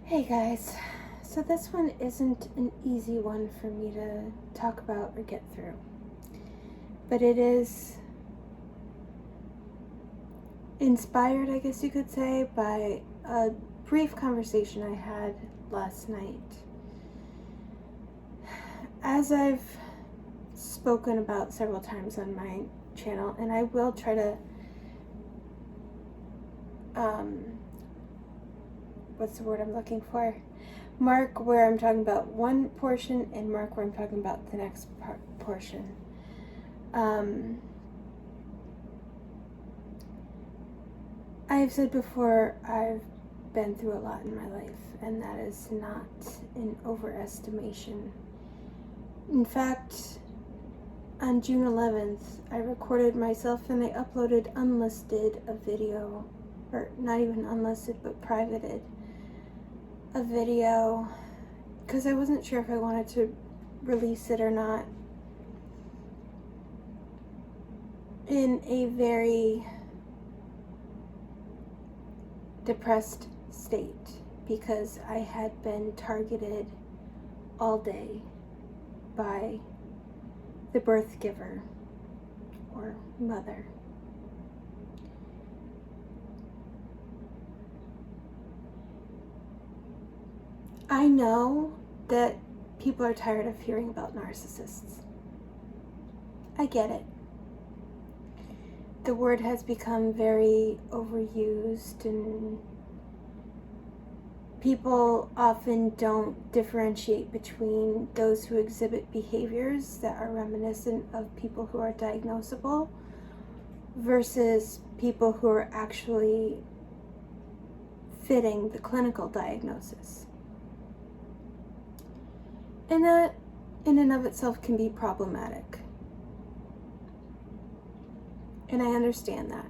Hey guys, so this one isn't an easy one for me to talk about or get through, but it is inspired, I guess you could say, by a brief conversation I had last night. As I've spoken about several times on my channel, and I will try to what's the word I'm looking for? Mark where I'm talking about one portion and mark where I'm talking about the next portion. I've said before, I've been through a lot in my life, and that is not an overestimation. In fact, on June 11th, I recorded myself and I uploaded unlisted a video, or not even unlisted, but privated a video, because I wasn't sure if I wanted to release it or not, in a very depressed state, because I had been targeted all day by the birth giver or mother. I know that people are tired of hearing about narcissists. I get it. The word has become very overused, and people often don't differentiate between those who exhibit behaviors that are reminiscent of people who are diagnosable versus people who are actually fitting the clinical diagnosis. And that, in and of itself, can be problematic. And I understand that.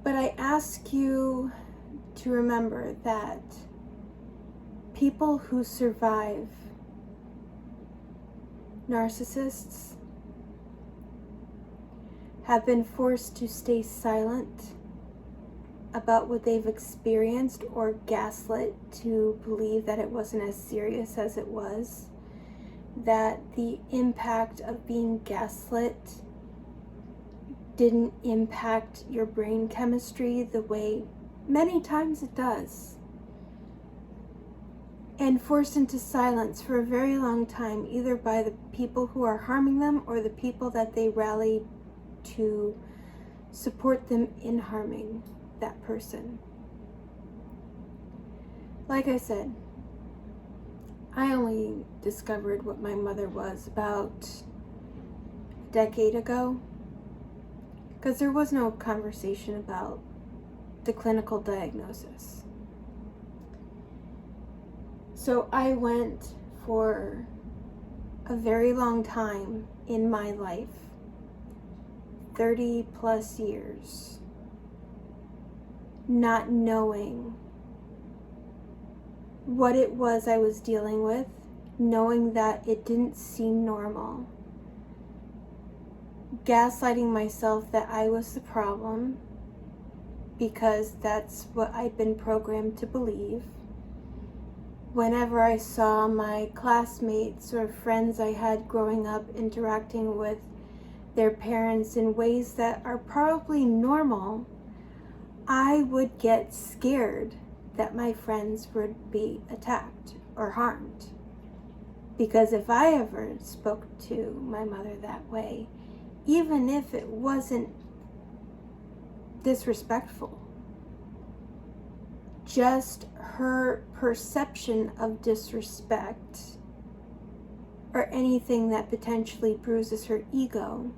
But I ask you to remember that people who survive narcissists have been forced to stay silent about what they've experienced or gaslit to believe that it wasn't as serious as it was, that the impact of being gaslit didn't impact your brain chemistry the way many times it does, and forced into silence for a very long time, either by the people who are harming them or the people that they rally to support them in harming that person. Like I said, I only discovered what my mother was about a decade ago, because there was no conversation about the clinical diagnosis. So I went for a very long time in my life, 30 plus years, not knowing what it was I was dealing with, knowing that it didn't seem normal, gaslighting myself that I was the problem because that's what I'd been programmed to believe. Whenever I saw my classmates or friends I had growing up interacting with their parents in ways that are probably normal, I would get scared that my friends would be attacked or harmed. Because if I ever spoke to my mother that way, even if it wasn't disrespectful, just her perception of disrespect or anything that potentially bruises her ego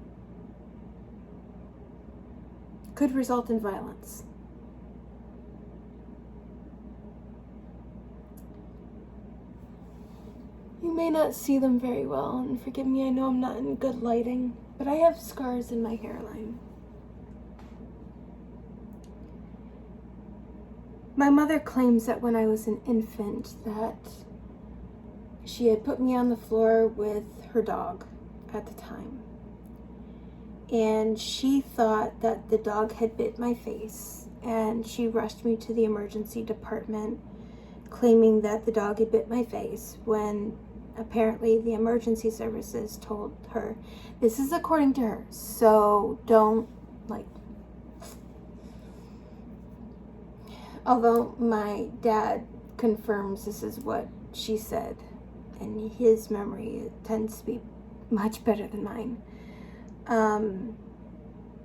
could result in violence. You may not see them very well, and forgive me, I know I'm not in good lighting, but I have scars in my hairline. My mother claims that when I was an infant that she had put me on the floor with her dog at the time. And she thought that the dog had bit my face and she rushed me to the emergency department, claiming that the dog had bit my face, when apparently the emergency services told her, this is according to her, so don't, although my dad confirms this is what she said, and his memory tends to be much better than mine,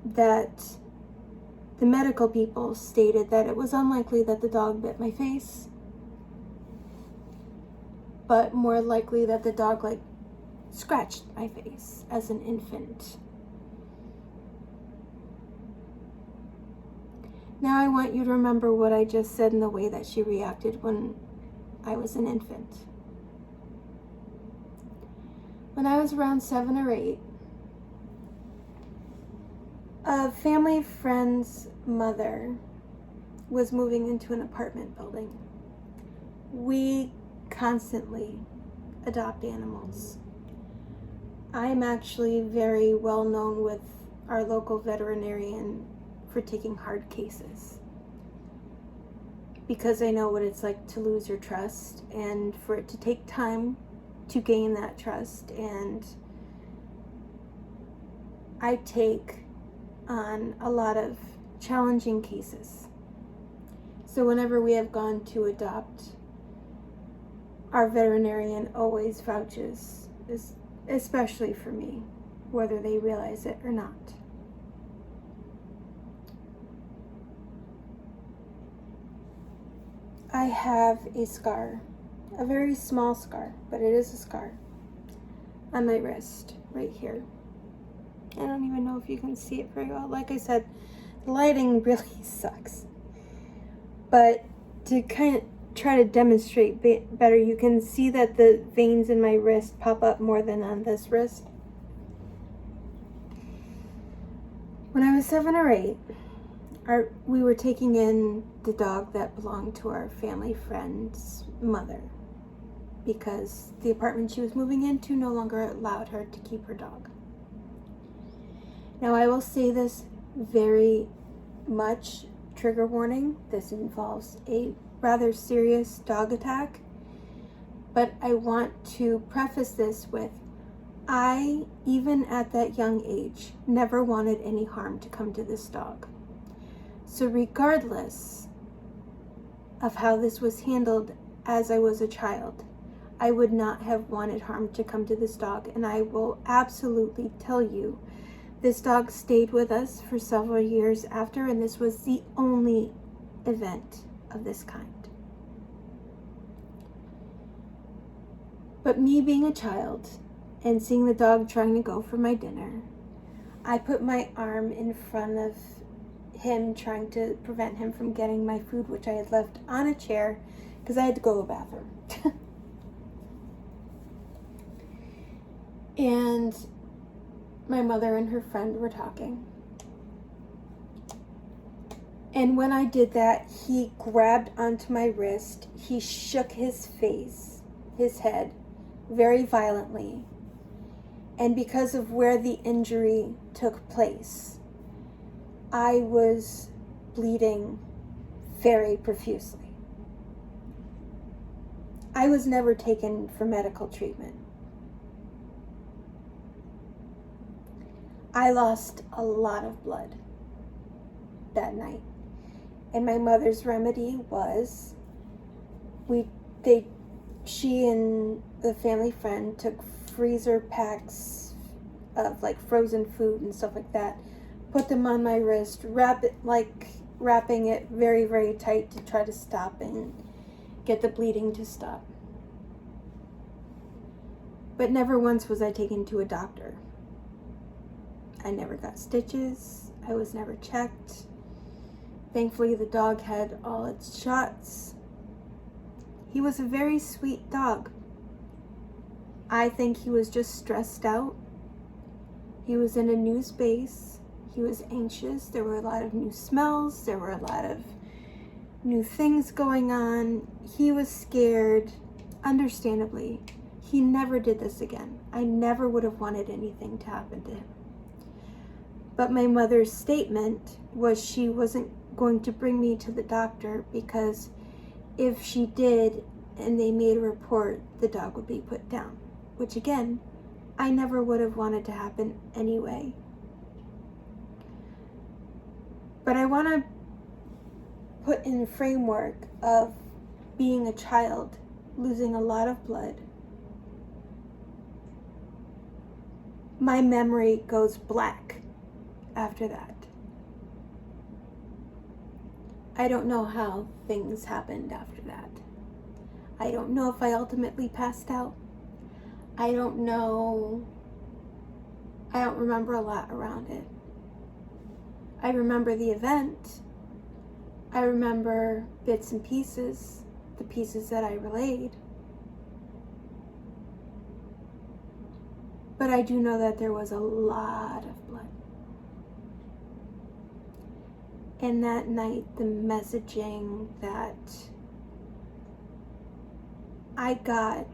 that the medical people stated that it was unlikely that the dog bit my face, but more likely that the dog scratched my face as an infant. Now I want you to remember what I just said and the way that she reacted when I was an infant. When I was around 7 or 8, a family friend's mother was moving into an apartment building. We constantly adopt animals. I'm actually very well known with our local veterinarian for taking hard cases, because I know what it's like to lose your trust and for it to take time to gain that trust, and I take on a lot of challenging cases. So whenever we have gone to adopt, our veterinarian always vouches, especially for me, whether they realize it or not. I have a scar, a very small scar, but it is a scar on my wrist right here. I don't even know if you can see it very well. Like I said, the lighting really sucks. But to kind of try to demonstrate better, you can see that the veins in my wrist pop up more than on this wrist. When I was 7 or 8, we were taking in the dog that belonged to our family friend's mother, because the apartment she was moving into no longer allowed her to keep her dog. Now I will say this very much, trigger warning, this involves a rather serious dog attack, but I want to preface this with, I, even at that young age, never wanted any harm to come to this dog. So regardless of how this was handled as I was a child, I would not have wanted harm to come to this dog, and I will absolutely tell you, this dog stayed with us for several years after, and this was the only event of this kind. But me being a child and seeing the dog trying to go for my dinner, I put my arm in front of him, trying to prevent him from getting my food, which I had left on a chair because I had to go to the bathroom. And my mother and her friend were talking. And when I did that, he grabbed onto my wrist. He shook his head, very violently. And because of where the injury took place, I was bleeding very profusely. I was never taken for medical treatment. I lost a lot of blood that night. And my mother's remedy was, she and the family friend took freezer packs of frozen food and stuff like that, put them on my wrist, wrapping it very, very tight to try to stop and get the bleeding to stop. But never once was I taken to a doctor. I never got stitches. I was never checked. Thankfully, the dog had all its shots. He was a very sweet dog. I think he was just stressed out. He was in a new space. He was anxious. There were a lot of new smells. There were a lot of new things going on. He was scared, understandably. He never did this again. I never would have wanted anything to happen to him. But my mother's statement was she wasn't going to bring me to the doctor, because if she did and they made a report, the dog would be put down, which again, I never would have wanted to happen anyway. But I want to put in the framework of being a child, losing a lot of blood. My memory goes black after that. I don't know how things happened after that. I don't know if I ultimately passed out. I don't know. I don't remember a lot around it. I remember the event. I remember bits and pieces, the pieces that I relayed. But I do know that there was a lot of blood. And that night, the messaging that I got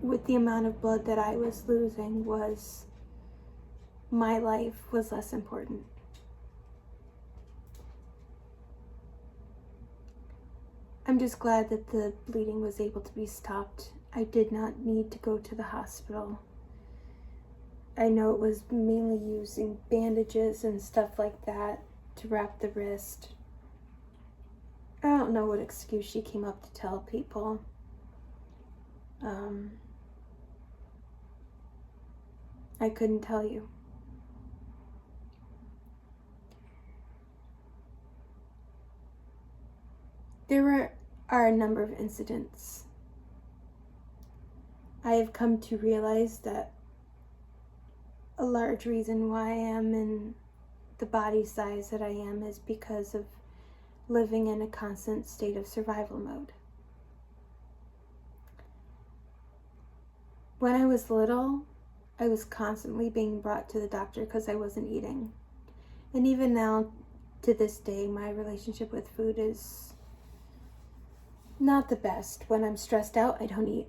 with the amount of blood that I was losing was my life was less important. I'm just glad that the bleeding was able to be stopped. I did not need to go to the hospital. I know it was mainly using bandages and stuff like that to wrap the wrist. I don't know what excuse she came up to tell people. I couldn't tell you. There are a number of incidents. I have come to realize that a large reason why I am in the body size that I am is because of living in a constant state of survival mode. When I was little, I was constantly being brought to the doctor because I wasn't eating. And even now, to this day, my relationship with food is not the best. When I'm stressed out, I don't eat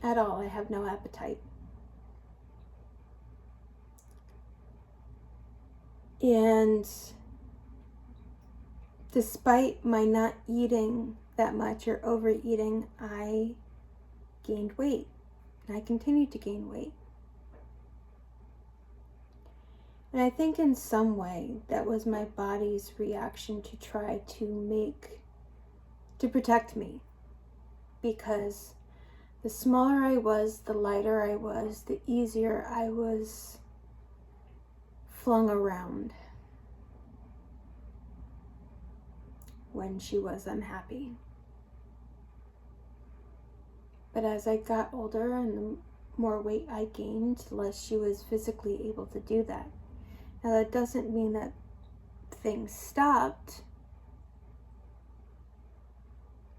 at all. I have no appetite. And despite my not eating that much or overeating, I gained weight. And I continued to gain weight. And I think in some way that was my body's reaction to try to protect me. Because the smaller I was, the lighter I was, the easier I was flung around when she was unhappy. But as I got older and the more weight I gained, the less she was physically able to do that. Now that doesn't mean that things stopped,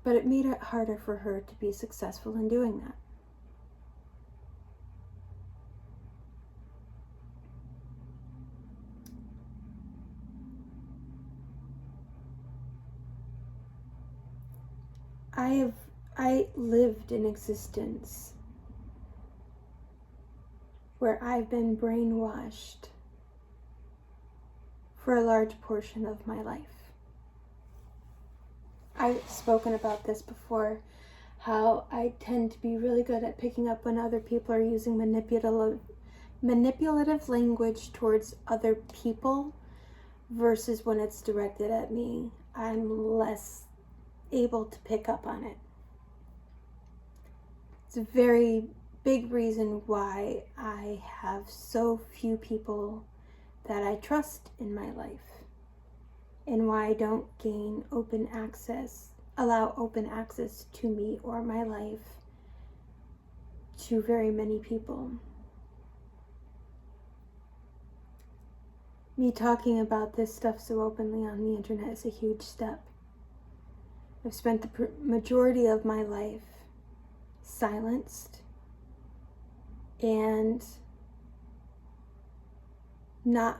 but it made it harder for her to be successful in doing that. I lived an existence where I've been brainwashed for a large portion of my life. I've spoken about this before, how I tend to be really good at picking up when other people are using manipulative language towards other people versus when it's directed at me. I'm less able to pick up on it. It's a very big reason why I have so few people that I trust in my life, and why I don't allow open access to me or my life to very many people. Me talking about this stuff so openly on the internet is a huge step. I've spent the majority of my life silenced and not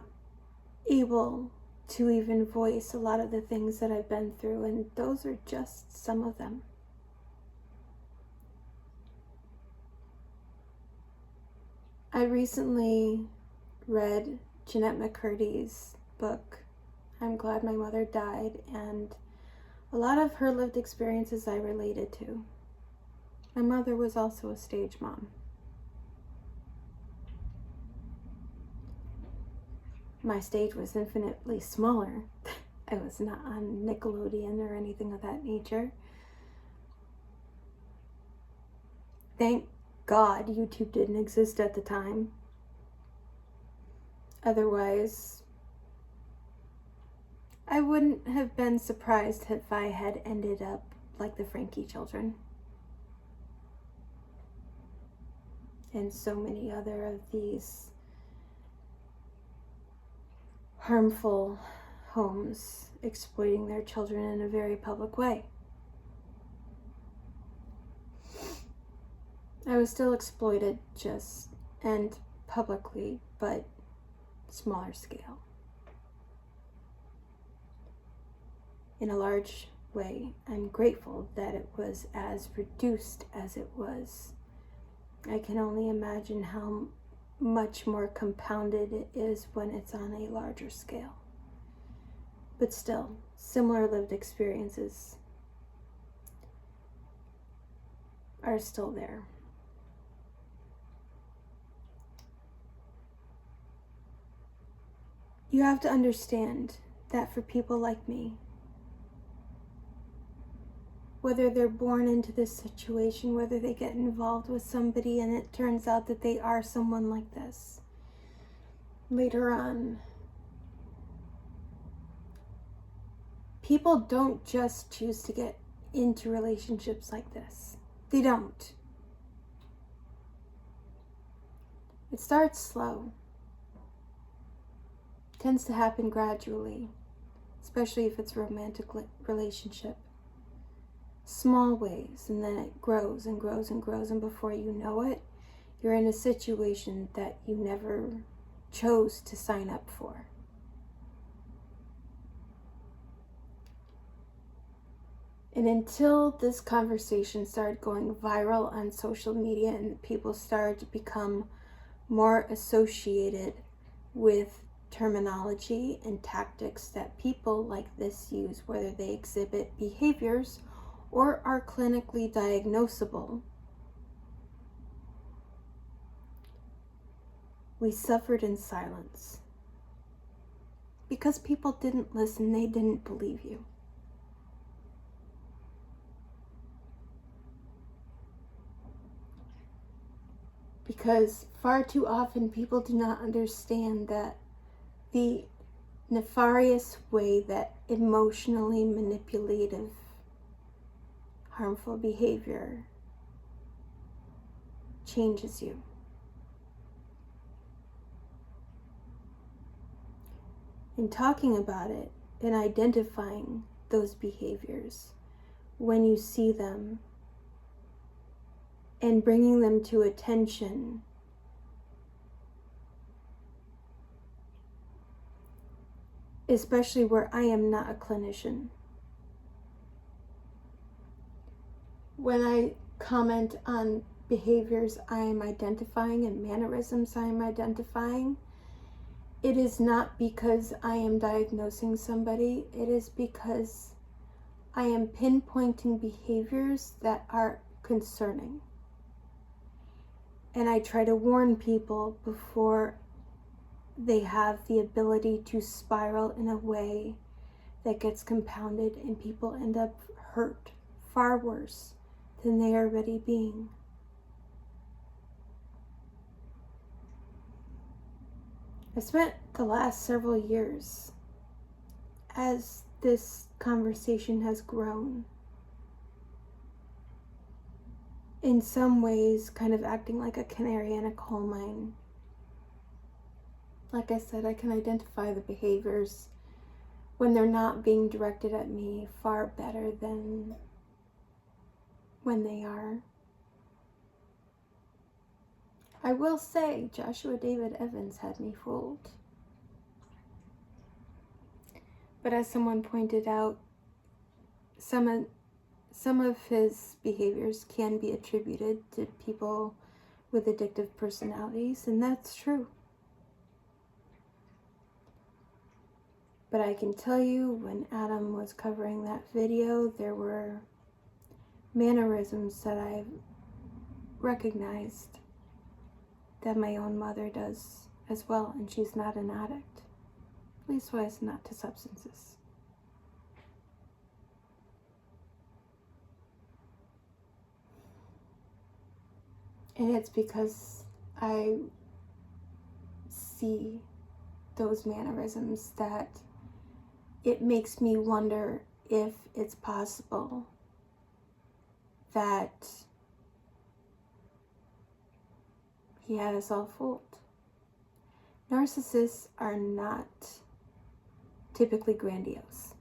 able to even voice a lot of the things that I've been through, and those are just some of them. I recently read Jeanette McCurdy's book, I'm glad my mother died, and a lot of her lived experiences I related to. My mother was also a stage mom. My stage was infinitely smaller. I was not on Nickelodeon or anything of that nature. Thank God YouTube didn't exist at the time. Otherwise, I wouldn't have been surprised if I had ended up like the Frankie children. And so many other of these harmful homes exploiting their children in a very public way. I was still exploited and publicly, but smaller scale. In a large way, I'm grateful that it was as reduced as it was. I can only imagine how much more compounded it is when it's on a larger scale. But still, similar lived experiences are still there. You have to understand that for people like me, whether they're born into this situation, whether they get involved with somebody and it turns out that they are someone like this, later on, people don't just choose to get into relationships like this. They don't. It starts slow. It tends to happen gradually, especially if it's a romantic relationship. Small ways, and then it grows and grows and grows, and before you know it, you're in a situation that you never chose to sign up for. And until this conversation started going viral on social media and people started to become more associated with terminology and tactics that people like this use, whether they exhibit behaviors or are clinically diagnosable, we suffered in silence. Because people didn't listen, they didn't believe you. Because far too often people do not understand that the nefarious way that emotionally manipulative, harmful behavior changes you. In talking about it and identifying those behaviors when you see them and bringing them to attention, especially where I am not a clinician. When I comment on behaviors I am identifying and mannerisms I am identifying, it is not because I am diagnosing somebody, it is because I am pinpointing behaviors that are concerning. And I try to warn people before they have the ability to spiral in a way that gets compounded and people end up hurt far worse than they are already being. I spent the last several years, as this conversation has grown, in some ways kind of acting like a canary in a coal mine. Like I said, I can identify the behaviors when they're not being directed at me far better than when they are. I will say Joshua David Evans had me fooled. But as someone pointed out, some of his behaviors can be attributed to people with addictive personalities, and that's true. But I can tell you, when Adam was covering that video, there were mannerisms that I recognized that my own mother does as well, and she's not an addict. At least was not to substances. And it's because I see those mannerisms that it makes me wonder if it's possible that he had us all fooled. Narcissists are not typically grandiose.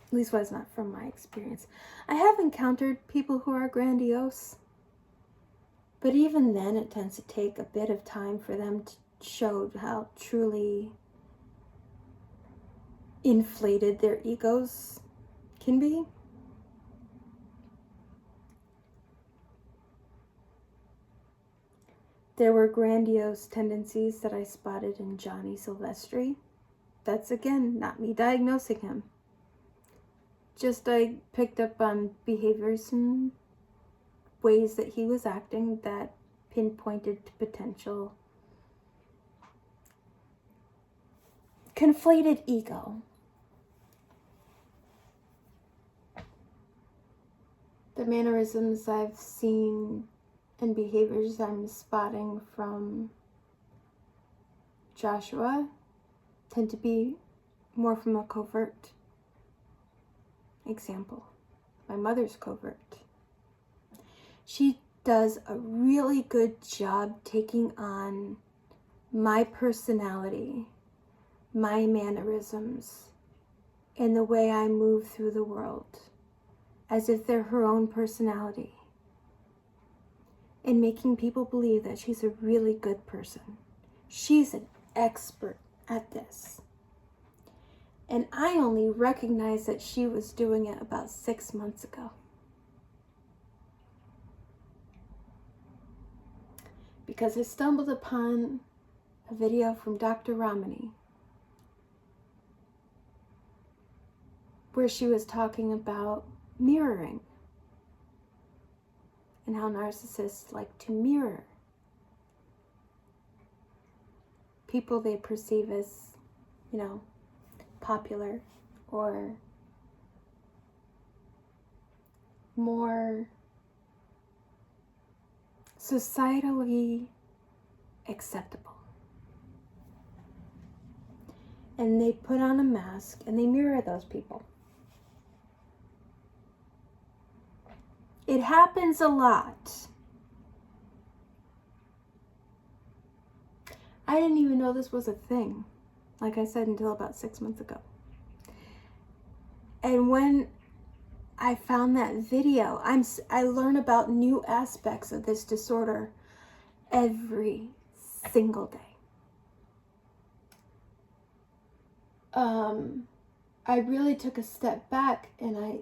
At least was not from my experience. I have encountered people who are grandiose, but even then it tends to take a bit of time for them to show how truly inflated their egos can be. There were grandiose tendencies that I spotted in Johnny Silvestri. That's, again, not me diagnosing him. Just I picked up on behaviors and ways that he was acting that pinpointed to potential conflated ego. The mannerisms I've seen and behaviors I'm spotting from Joshua tend to be more from a covert example. My mother's covert. She does a really good job taking on my personality, my mannerisms, and the way I move through the world, as if they're her own personality, and making people believe that she's a really good person. She's an expert at this. And I only recognized that she was doing it about 6 months ago. Because I stumbled upon a video from Dr. Ramani where she was talking about mirroring and how narcissists like to mirror people they perceive as, popular or more societally acceptable. And they put on a mask and they mirror those people. It happens a lot. I didn't even know this was a thing, like I said, until about 6 months ago. And when I found that video, I learn about new aspects of this disorder every single day. I really took a step back and I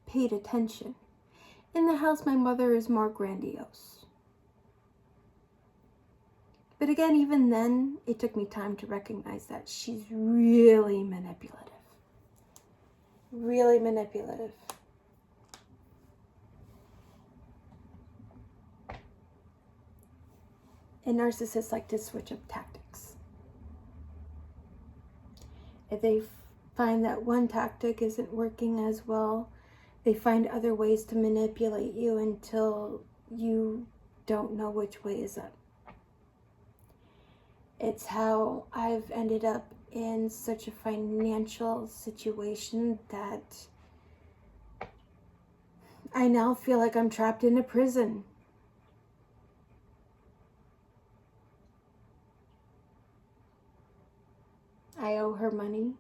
paid attention. In the house, my mother is more grandiose. But again, even then, it took me time to recognize that she's really manipulative. Really manipulative. And narcissists like to switch up tactics. If they find that one tactic isn't working as well, they find other ways to manipulate you until you don't know which way is up. It's how I've ended up in such a financial situation that I now feel like I'm trapped in a prison. I owe her money.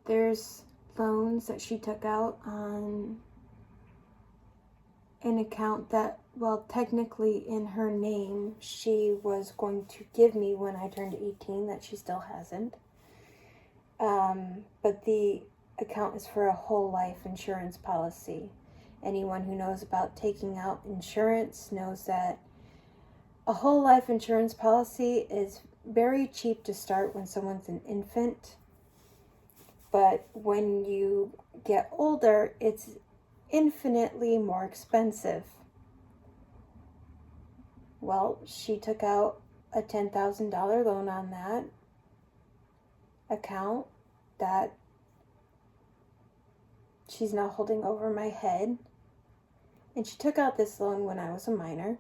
There's loans that she took out on an account that, well, technically in her name, she was going to give me when I turned 18, that she still hasn't. But the account is for a whole life insurance policy. Anyone who knows about taking out insurance knows that a whole life insurance policy is very cheap to start when someone's an infant. But when you get older, it's infinitely more expensive. Well, she took out a $10,000 loan on that account that she's now holding over my head. And she took out this loan when I was a minor.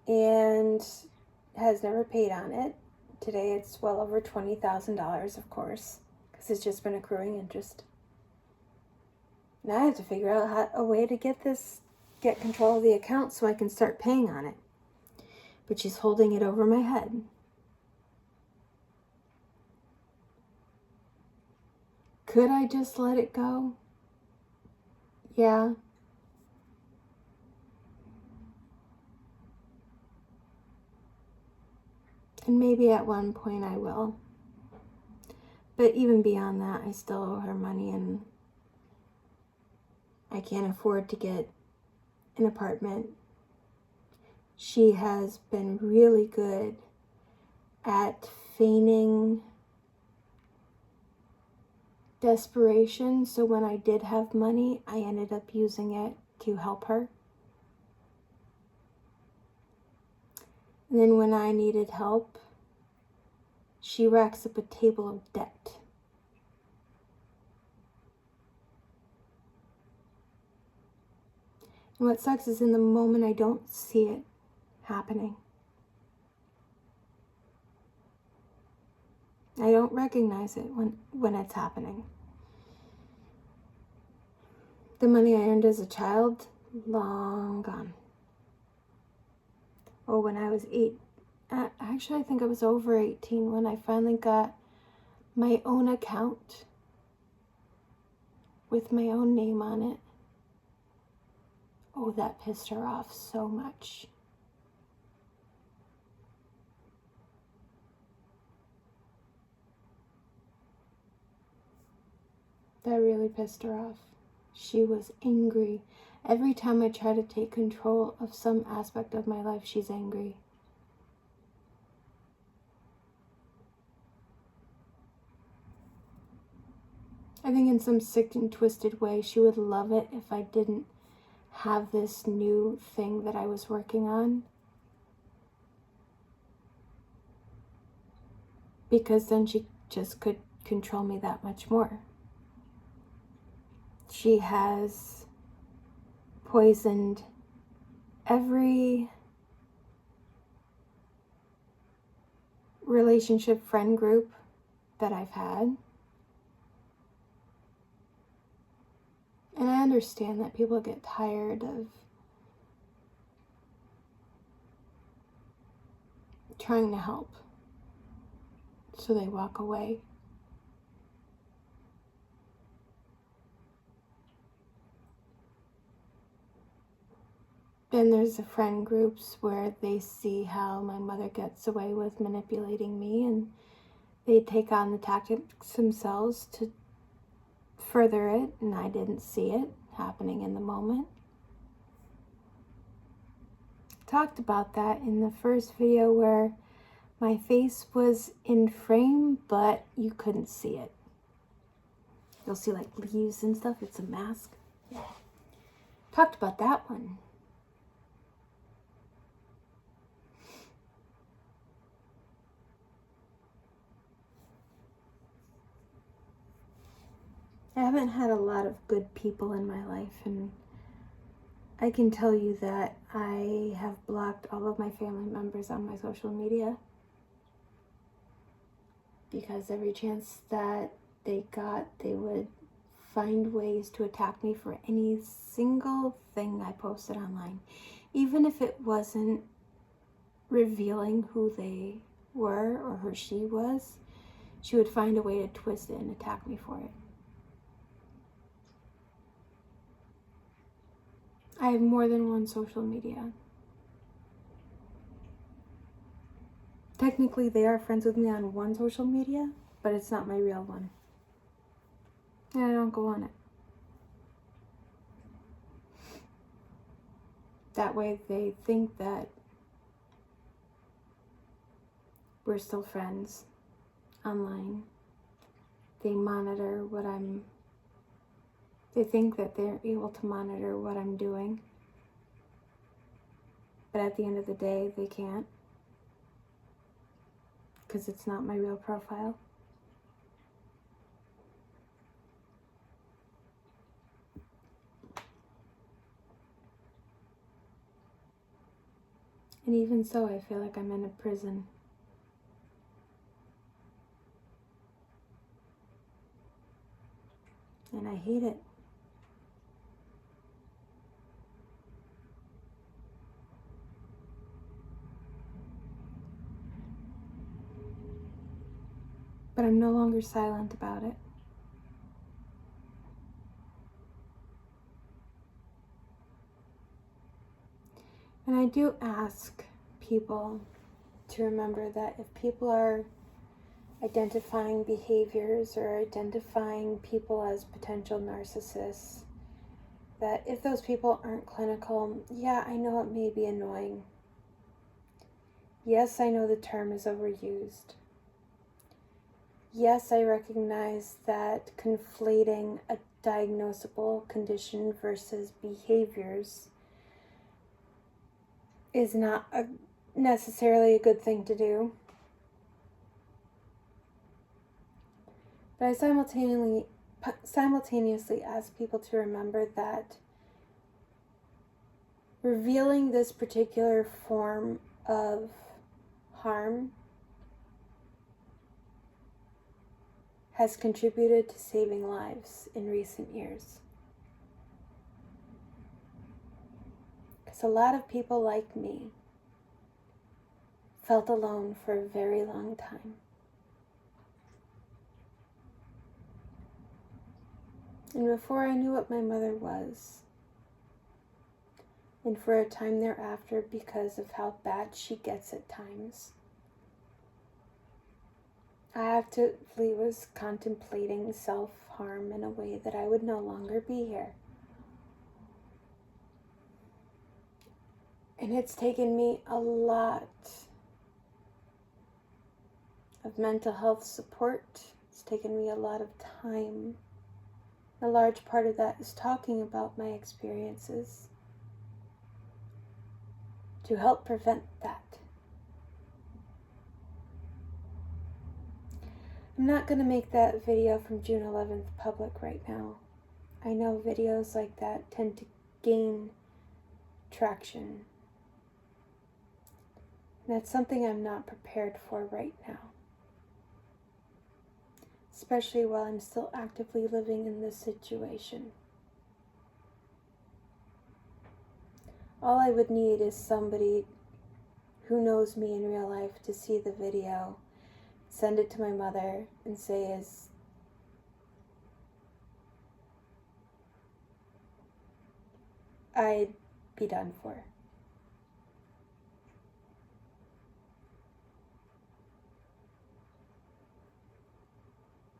And has never paid on it. Today it's well over $20,000, of course, because it's just been accruing interest. Now I have to figure out a way to get control of the account so I can start paying on it. But she's holding it over my head. Could I just let it go? Yeah. And maybe at one point I will. But even beyond that, I still owe her money, and I can't afford to get an apartment. She has been really good at feigning desperation, so when I did have money, I ended up using it to help her. And then when I needed help, she racks up a table of debt. And what sucks is in the moment I don't see it happening. I don't recognize it when it's happening. The money I earned as a child, long gone. Oh, when I was actually I think I was over 18 when I finally got my own account with my own name on it. Oh, that pissed her off so much. That really pissed her off. She was angry. Every time I try to take control of some aspect of my life, she's angry. I think in some sick and twisted way, she would love it if I didn't have this new thing that I was working on. Because then she just could control me that much more. She has poisoned every relationship friend group that I've had. And I understand that people get tired of trying to help, so they walk away. Then there's the friend groups where they see how my mother gets away with manipulating me, and they take on the tactics themselves to further it, and I didn't see it happening in the moment. Talked about that in the first video where my face was in frame, but you couldn't see it. You'll see like leaves and stuff. It's a mask. Yeah. Talked about that one. I haven't had a lot of good people in my life, and I can tell you that I have blocked all of my family members on my social media because every chance that they got, they would find ways to attack me for any single thing I posted online. Even if it wasn't revealing who they were or who she was, she would find a way to twist it and attack me for it. I have more than one social media. Technically, they are friends with me on one social media, but it's not my real one. and I don't go on it. That way they think that we're still friends online. They think that they're able to monitor what I'm doing. But at the end of the day, they can't. Because it's not my real profile. And even so, I feel like I'm in a prison. And I hate it. But I'm no longer silent about it. And I do ask people to remember that if people are identifying behaviors or identifying people as potential narcissists, that if those people aren't clinical, yeah, I know it may be annoying. Yes, I know the term is overused. Yes, I recognize that conflating a diagnosable condition versus behaviors is not necessarily a good thing to do. But I simultaneously ask people to remember that revealing this particular form of harm has contributed to saving lives in recent years. Because a lot of people like me felt alone for a very long time. And before I knew what my mother was, and for a time thereafter because of how bad she gets at times, I actively was contemplating self-harm in a way that I would no longer be here. And it's taken me a lot of mental health support. It's taken me a lot of time. A large part of that is talking about my experiences to help prevent that. I'm not going to make that video from June 11th public right now. I know videos like that tend to gain traction. And that's something I'm not prepared for right now. Especially while I'm still actively living in this situation. All I would need is somebody who knows me in real life to see the video, send it to my mother, and say, I'd be done for.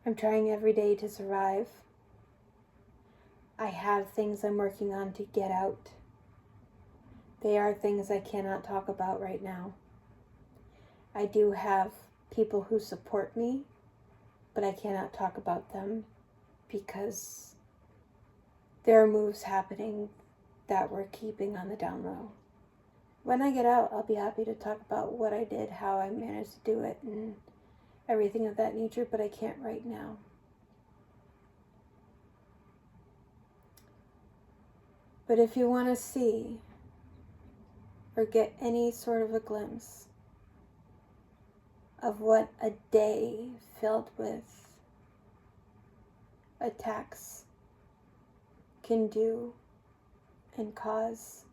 I'm trying every day to survive. I have things I'm working on to get out. They are things I cannot talk about right now. I do have people who support me, but I cannot talk about them because there are moves happening that we're keeping on the down low. When I get out, I'll be happy to talk about what I did, how I managed to do it, and everything of that nature, but I can't right now. But if you want to see or get any sort of a glimpse of what a day filled with attacks can do and cause,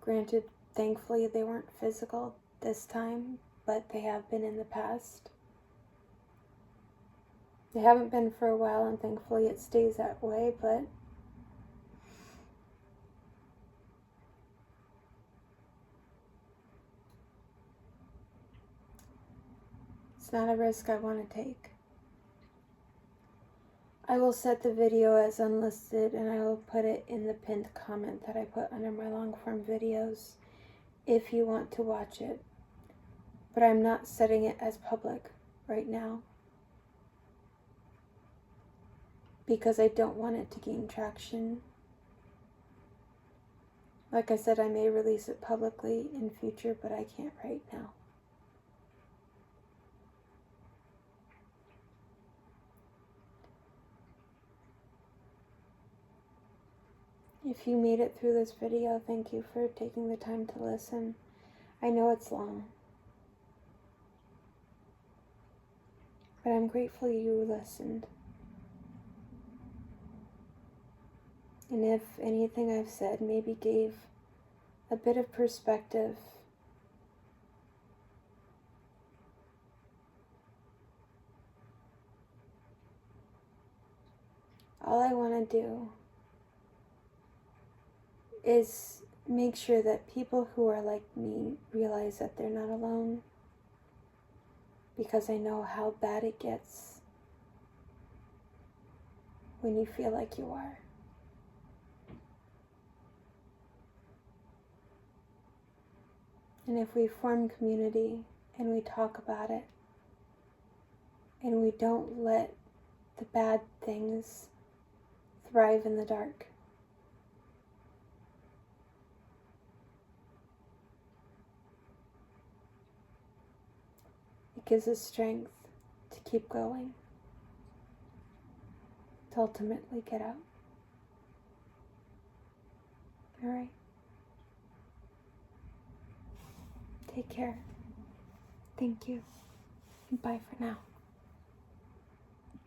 granted, thankfully they weren't physical this time, but they have been in the past. They haven't been for a while, and thankfully it stays that way, but it's not a risk I want to take. I will set the video as unlisted, and I will put it in the pinned comment that I put under my long form videos if you want to watch it. But I'm not setting it as public right now because I don't want it to gain traction. Like I said, I may release it publicly in future, but I can't right now. If you made it through this video, thank you for taking the time to listen. I know it's long, but I'm grateful you listened. And if anything I've said maybe gave a bit of perspective, all I want to do is make sure that people who are like me realize that they're not alone, because I know how bad it gets when you feel like you are. And if we form community and we talk about it and we don't let the bad things thrive in the dark, it gives us strength to keep going, to ultimately get out. All right. Take care. Thank you. And bye for now.